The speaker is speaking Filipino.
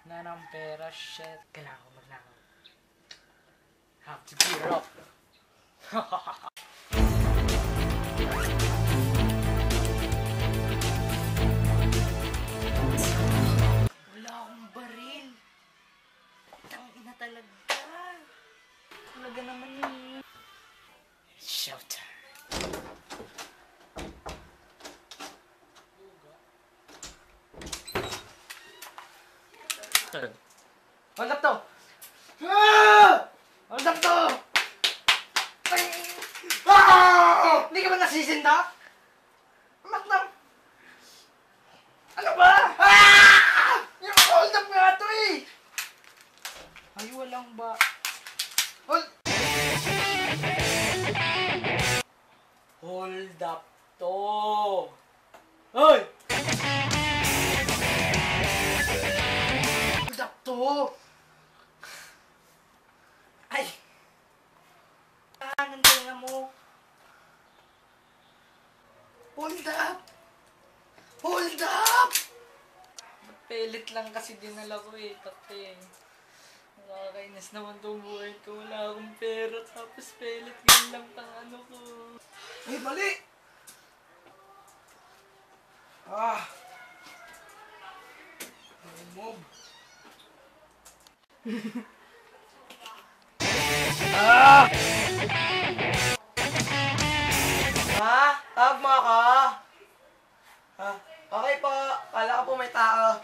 Na ng pera, shit. Kailangan ko magnakaw. Have to gear up. Wala akong baril. Tangina talaga. Talaga naman yun. Showtime. Hold up to! Hold up to! Hindi ka ba nasisinda? Anak na! Ano ba? Yung hold up nga to eh! Ay, walang ba? Hold up to! Hoy! Hold up to! Ay! Anong tinga mo? Hold up! Hold up! Pellet lang kasi dinala ko eh, pati. Nakakainis naman itong buhay ko. Wala akong pera, tapos pellet yun lang pang ano ko. Ay, mali! Move. Tama ka? Okay po. Kala ko po may tao.